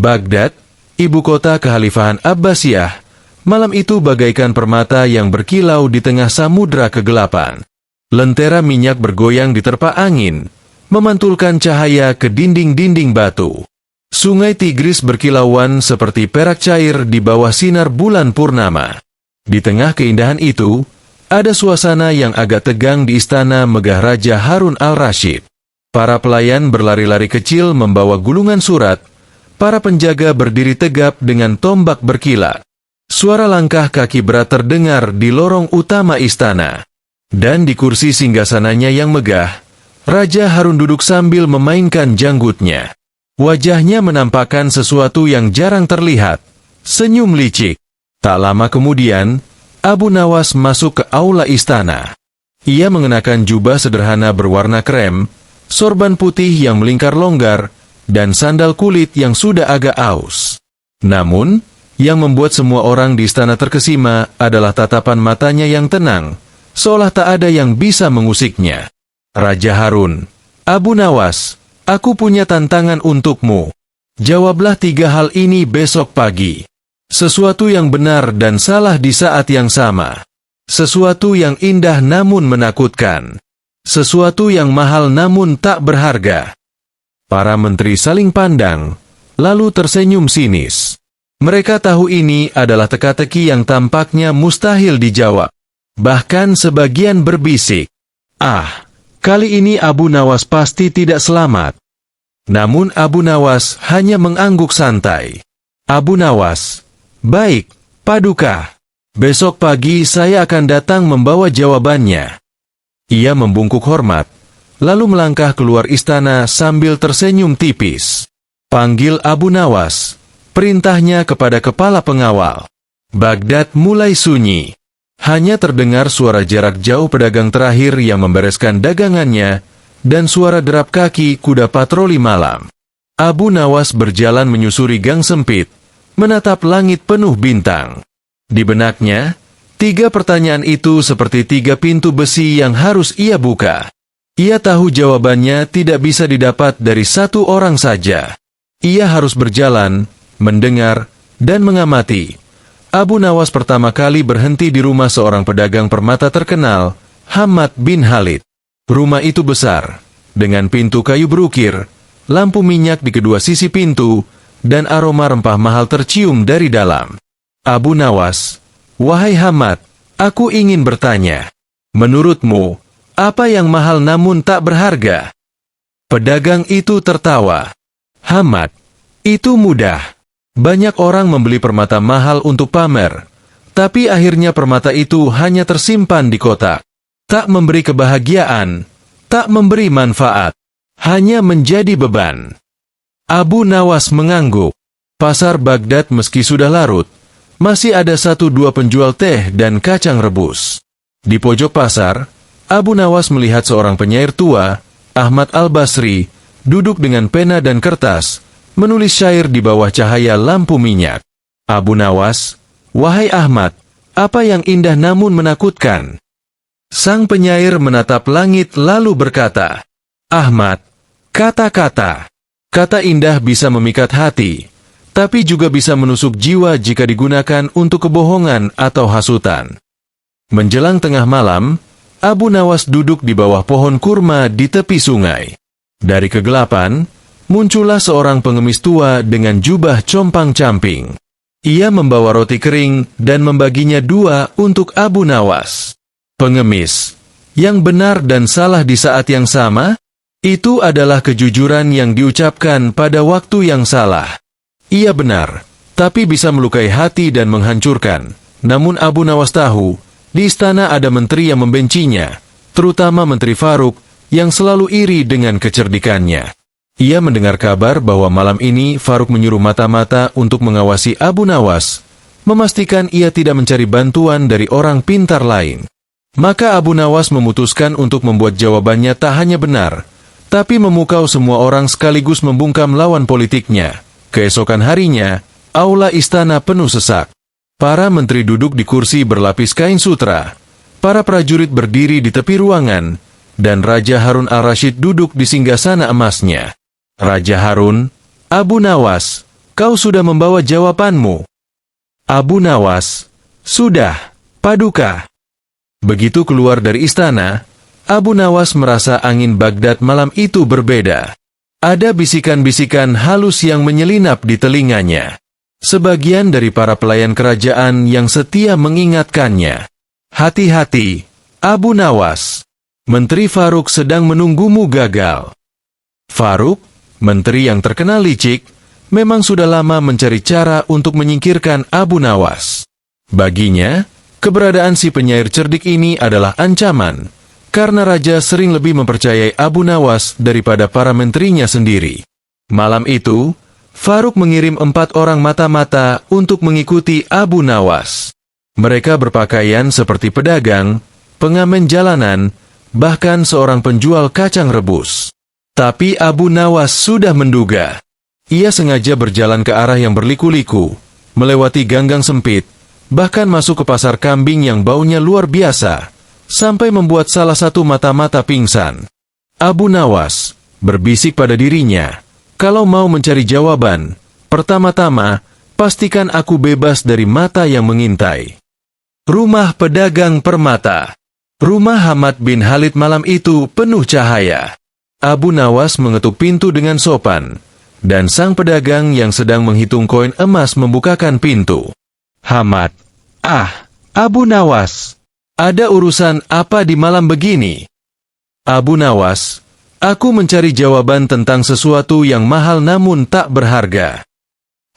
Baghdad, ibu kota Kekhalifahan Abbasiyah, malam itu bagaikan permata yang berkilau di tengah samudra kegelapan. Lentera minyak bergoyang diterpa angin, memantulkan cahaya ke dinding-dinding batu. Sungai Tigris berkilauan seperti perak cair di bawah sinar bulan purnama. Di tengah keindahan itu, ada suasana yang agak tegang di istana megah Raja Harun al-Rashid. Para pelayan berlari-lari kecil membawa gulungan surat. Para penjaga berdiri tegap dengan tombak berkilat. Suara langkah kaki berat terdengar di lorong utama istana. Dan di kursi singgasananya yang megah, Raja Harun duduk sambil memainkan janggutnya. Wajahnya menampakkan sesuatu yang jarang terlihat, senyum licik. Tak lama kemudian, Abu Nawas masuk ke aula istana. Ia mengenakan jubah sederhana berwarna krem, sorban putih yang melingkar longgar, dan sandal kulit yang sudah agak aus. Namun, yang membuat semua orang di istana terkesima adalah tatapan matanya yang tenang, seolah tak ada yang bisa mengusiknya. Raja Harun, Abu Nawas, aku punya tantangan untukmu. Jawablah 3 hal ini besok pagi. Sesuatu yang benar dan salah di saat yang sama. Sesuatu yang indah namun menakutkan. Sesuatu yang mahal namun tak berharga. Para menteri saling pandang, lalu tersenyum sinis. Mereka tahu ini adalah teka-teki yang tampaknya mustahil dijawab. Bahkan sebagian berbisik, kali ini Abu Nawas pasti tidak selamat. Namun Abu Nawas hanya mengangguk santai. Abu Nawas, baik, Paduka. Besok pagi saya akan datang membawa jawabannya. Ia membungkuk hormat, lalu melangkah keluar istana sambil tersenyum tipis. Panggil Abu Nawas, perintahnya kepada kepala pengawal. Baghdad mulai sunyi. Hanya terdengar suara jarak jauh pedagang terakhir yang membereskan dagangannya, dan suara derap kaki kuda patroli malam. Abu Nawas berjalan menyusuri gang sempit, menatap langit penuh bintang. Di benaknya, 3 pertanyaan itu seperti 3 pintu besi yang harus ia buka. Ia tahu jawabannya tidak bisa didapat dari 1 orang saja. Ia harus berjalan, mendengar, dan mengamati. Abu Nawas pertama kali berhenti di rumah seorang pedagang permata terkenal, Hamad bin Khalid. Rumah itu besar, dengan pintu kayu berukir, lampu minyak di kedua sisi pintu, dan aroma rempah mahal tercium dari dalam. Abu Nawas, wahai Hamad, aku ingin bertanya. Menurutmu, apa yang mahal namun tak berharga? Pedagang itu tertawa. Hamad, itu mudah. Banyak orang membeli permata mahal untuk pamer, tapi akhirnya permata itu hanya tersimpan di kotak. Tak memberi kebahagiaan, tak memberi manfaat, hanya menjadi beban. Abu Nawas mengangguk. Pasar Baghdad meski sudah larut, masih ada 1-2 penjual teh dan kacang rebus. Di pojok pasar, Abu Nawas melihat seorang penyair tua, Ahmad Al-Basri, duduk dengan pena dan kertas, menulis syair di bawah cahaya lampu minyak. Abu Nawas, wahai Ahmad, apa yang indah namun menakutkan? Sang penyair menatap langit lalu berkata, Ahmad, kata-kata. Kata indah bisa memikat hati, tapi juga bisa menusuk jiwa jika digunakan untuk kebohongan atau hasutan. Menjelang tengah malam, Abu Nawas duduk di bawah pohon kurma di tepi sungai. Dari kegelapan, muncullah seorang pengemis tua dengan jubah compang-camping. Ia membawa roti kering dan membaginya 2 untuk Abu Nawas. Pengemis, yang benar dan salah di saat yang sama, itu adalah kejujuran yang diucapkan pada waktu yang salah. Ia benar, tapi bisa melukai hati dan menghancurkan. Namun Abu Nawas tahu, di istana ada menteri yang membencinya, terutama Menteri Faruk, yang selalu iri dengan kecerdikannya. Ia mendengar kabar bahwa malam ini Faruk menyuruh mata-mata untuk mengawasi Abu Nawas, memastikan ia tidak mencari bantuan dari orang pintar lain. Maka Abu Nawas memutuskan untuk membuat jawabannya tak hanya benar, tapi memukau semua orang sekaligus membungkam lawan politiknya. Keesokan harinya, aula istana penuh sesak. Para menteri duduk di kursi berlapis kain sutra. Para prajurit berdiri di tepi ruangan, dan Raja Harun al-Rashid duduk di singgasana emasnya. Raja Harun, Abu Nawas, kau sudah membawa jawabanmu. Abu Nawas, sudah, Paduka. Begitu keluar dari istana, Abu Nawas merasa angin Baghdad malam itu berbeda. Ada bisikan-bisikan halus yang menyelinap di telinganya. Sebagian dari para pelayan kerajaan yang setia mengingatkannya. Hati-hati, Abu Nawas. Menteri Faruk sedang menunggumu gagal. Faruk, menteri yang terkenal licik, memang sudah lama mencari cara untuk menyingkirkan Abu Nawas. Baginya, keberadaan si penyair cerdik ini adalah ancaman, karena raja sering lebih mempercayai Abu Nawas daripada para menterinya sendiri. Malam itu, Faruk mengirim 4 orang mata-mata untuk mengikuti Abu Nawas. Mereka berpakaian seperti pedagang, pengamen jalanan, bahkan seorang penjual kacang rebus. Tapi Abu Nawas sudah menduga. Ia sengaja berjalan ke arah yang berliku-liku, melewati ganggang sempit, bahkan masuk ke pasar kambing yang baunya luar biasa, sampai membuat salah satu mata-mata pingsan. Abu Nawas berbisik pada dirinya, kalau mau mencari jawaban, pertama-tama, pastikan aku bebas dari mata yang mengintai. Rumah pedagang permata. Rumah Hamad bin Khalid malam itu penuh cahaya. Abu Nawas mengetuk pintu dengan sopan, dan sang pedagang yang sedang menghitung koin emas membukakan pintu. Hamad, Abu Nawas, ada urusan apa di malam begini? Abu Nawas, aku mencari jawaban tentang sesuatu yang mahal namun tak berharga.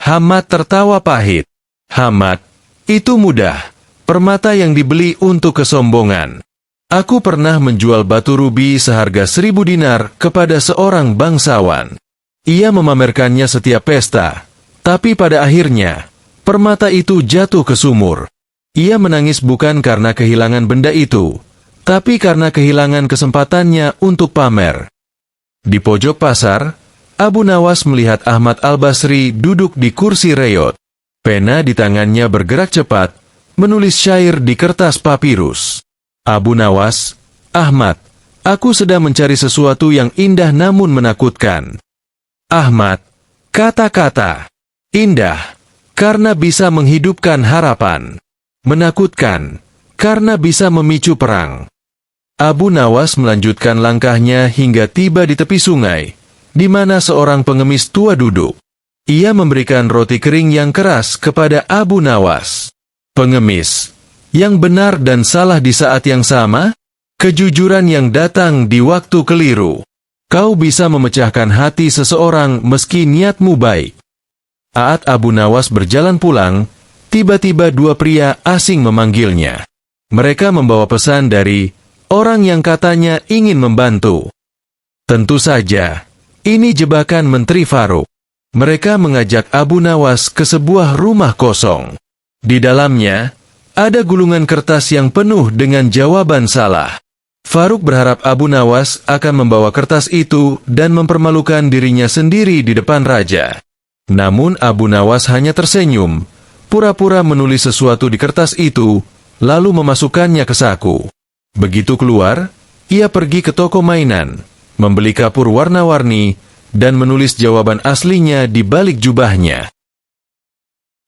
Hamad tertawa pahit. Hamad, itu mudah, permata yang dibeli untuk kesombongan. Aku pernah menjual batu rubi seharga 1000 dinar kepada seorang bangsawan. Ia memamerkannya setiap pesta, tapi pada akhirnya, permata itu jatuh ke sumur. Ia menangis bukan karena kehilangan benda itu, tapi karena kehilangan kesempatannya untuk pamer. Di pojok pasar, Abu Nawas melihat Ahmad Al-Basri duduk di kursi reyot. Pena di tangannya bergerak cepat, menulis syair di kertas papirus. Abu Nawas, Ahmad, aku sedang mencari sesuatu yang indah namun menakutkan. Ahmad, kata-kata. Indah, karena bisa menghidupkan harapan. Menakutkan, karena bisa memicu perang. Abu Nawas melanjutkan langkahnya hingga tiba di tepi sungai, di mana seorang pengemis tua duduk. Ia memberikan roti kering yang keras kepada Abu Nawas. Pengemis, yang benar dan salah di saat yang sama, kejujuran yang datang di waktu keliru. Kau bisa memecahkan hati seseorang meski niatmu baik. Saat Abu Nawas berjalan pulang, tiba-tiba 2 pria asing memanggilnya. Mereka membawa pesan dari orang yang katanya ingin membantu. Tentu saja, ini jebakan Menteri Faruk. Mereka mengajak Abu Nawas ke sebuah rumah kosong. Di dalamnya, ada gulungan kertas yang penuh dengan jawaban salah. Faruk berharap Abu Nawas akan membawa kertas itu dan mempermalukan dirinya sendiri di depan raja. Namun Abu Nawas hanya tersenyum, pura-pura menulis sesuatu di kertas itu, lalu memasukkannya ke saku. Begitu keluar, ia pergi ke toko mainan, membeli kapur warna-warni, dan menulis jawaban aslinya di balik jubahnya.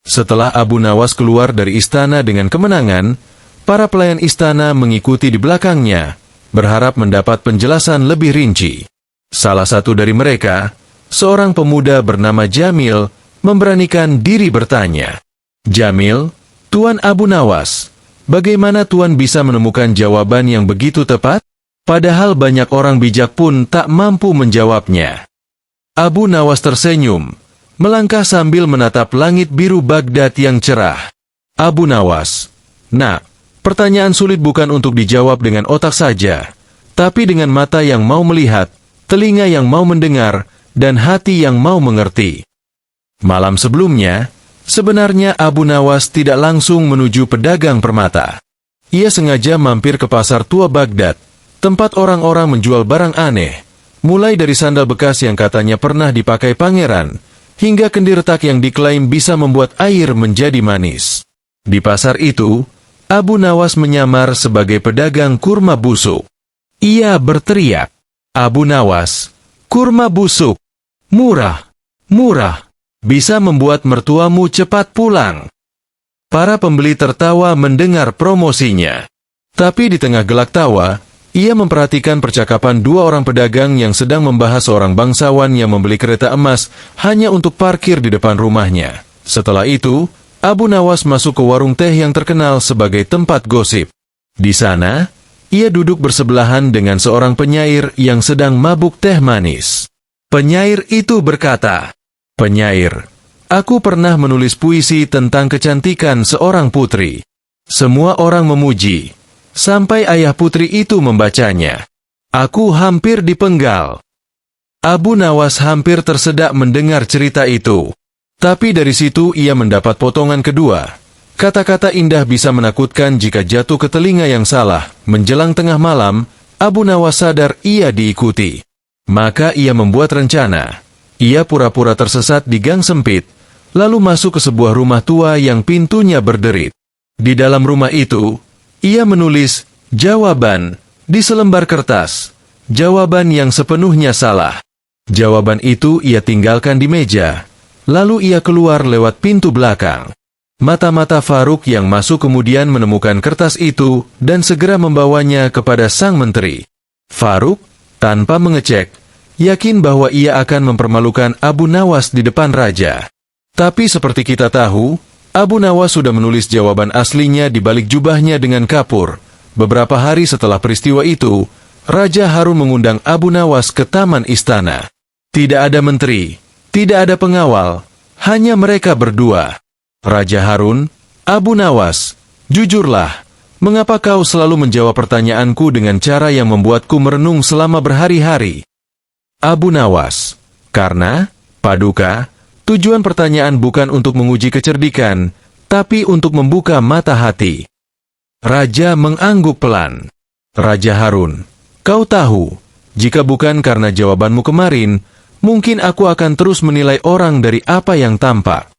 Setelah Abu Nawas keluar dari istana dengan kemenangan, para pelayan istana mengikuti di belakangnya, berharap mendapat penjelasan lebih rinci. Salah satu dari mereka, seorang pemuda bernama Jamil, memberanikan diri bertanya. Jamil, Tuan Abu Nawas, bagaimana Tuan bisa menemukan jawaban yang begitu tepat? Padahal banyak orang bijak pun tak mampu menjawabnya. Abu Nawas tersenyum, melangkah sambil menatap langit biru Baghdad yang cerah. Abu Nawas, nak, pertanyaan sulit bukan untuk dijawab dengan otak saja, tapi dengan mata yang mau melihat, telinga yang mau mendengar, dan hati yang mau mengerti. Malam sebelumnya, sebenarnya Abu Nawas tidak langsung menuju pedagang permata. Ia sengaja mampir ke pasar tua Baghdad, tempat orang-orang menjual barang aneh, mulai dari sandal bekas yang katanya pernah dipakai pangeran, hingga kendi retak yang diklaim bisa membuat air menjadi manis. Di pasar itu, Abu Nawas menyamar sebagai pedagang kurma busuk. Ia berteriak, Abu Nawas, kurma busuk, murah, murah. Bisa membuat mertuamu cepat pulang." Para pembeli tertawa mendengar promosinya. Tapi di tengah gelak tawa, ia memperhatikan percakapan dua orang pedagang yang sedang membahas seorang bangsawan yang membeli kereta emas hanya untuk parkir di depan rumahnya. Setelah itu, Abu Nawas masuk ke warung teh yang terkenal sebagai tempat gosip. Di sana, ia duduk bersebelahan dengan seorang penyair yang sedang mabuk teh manis. Penyair itu berkata, "Penyair, aku pernah menulis puisi tentang kecantikan seorang putri. Semua orang memuji, sampai ayah putri itu membacanya. Aku hampir dipenggal." Abu Nawas hampir tersedak mendengar cerita itu. Tapi dari situ ia mendapat potongan kedua. Kata-kata indah bisa menakutkan jika jatuh ke telinga yang salah. Menjelang tengah malam, Abu Nawas sadar ia diikuti. Maka ia membuat rencana. Ia pura-pura tersesat di gang sempit, lalu masuk ke sebuah rumah tua yang pintunya berderit. Di dalam rumah itu, ia menulis jawaban di selembar kertas. Jawaban yang sepenuhnya salah. Jawaban itu ia tinggalkan di meja, lalu ia keluar lewat pintu belakang. Mata-mata Faruk yang masuk kemudian menemukan kertas itu dan segera membawanya kepada sang menteri. Faruk, tanpa mengecek, yakin bahwa ia akan mempermalukan Abu Nawas di depan raja. Tapi seperti kita tahu, Abu Nawas sudah menulis jawaban aslinya di balik jubahnya dengan kapur. Beberapa hari setelah peristiwa itu, Raja Harun mengundang Abu Nawas ke taman istana. Tidak ada menteri, tidak ada pengawal, hanya mereka berdua. "Raja Harun, Abu Nawas, jujurlah, mengapa kau selalu menjawab pertanyaanku dengan cara yang membuatku merenung selama berhari-hari?" Abu Nawas, "Karena, Paduka, tujuan pertanyaan bukan untuk menguji kecerdikan, tapi untuk membuka mata hati." Raja mengangguk pelan. "Raja Harun, kau tahu, jika bukan karena jawabanmu kemarin, mungkin aku akan terus menilai orang dari apa yang tampak."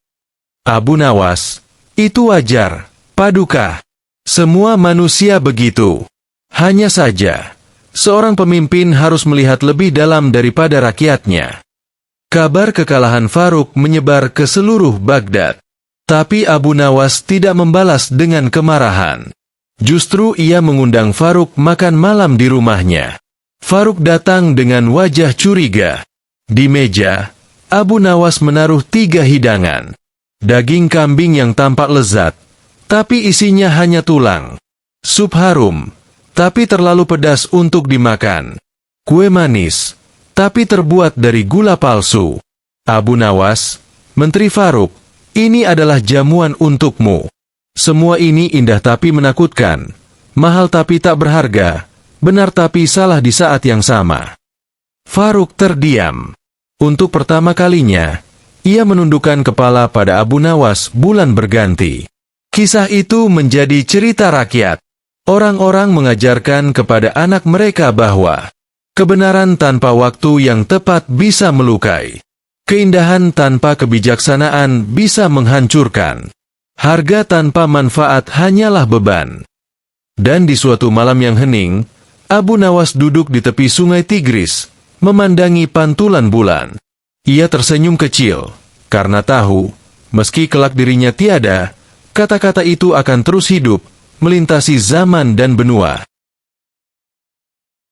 Abu Nawas, "Itu wajar, Paduka. Semua manusia begitu. Hanya saja, seorang pemimpin harus melihat lebih dalam daripada rakyatnya." Kabar kekalahan Faruk menyebar ke seluruh Baghdad. Tapi Abu Nawas tidak membalas dengan kemarahan. Justru ia mengundang Faruk makan malam di rumahnya. Faruk datang dengan wajah curiga. Di meja, Abu Nawas menaruh 3 hidangan. Daging kambing yang tampak lezat, tapi isinya hanya tulang. Sup harum, tapi terlalu pedas untuk dimakan. Kue manis, tapi terbuat dari gula palsu. Abu Nawas, Menteri Faruk, ini adalah jamuan untukmu. Semua ini indah tapi menakutkan, mahal tapi tak berharga, benar tapi salah di saat yang sama. Faruk terdiam. Untuk pertama kalinya, ia menundukkan kepala pada Abu Nawas bulan berganti. Kisah itu menjadi cerita rakyat. Orang-orang mengajarkan kepada anak mereka bahwa kebenaran tanpa waktu yang tepat bisa melukai. Keindahan tanpa kebijaksanaan bisa menghancurkan. Harga tanpa manfaat hanyalah beban. Dan di suatu malam yang hening, Abu Nawas duduk di tepi sungai Tigris, memandangi pantulan bulan. Ia tersenyum kecil, karena tahu, meski kelak dirinya tiada, kata-kata itu akan terus hidup, melintasi zaman dan benua.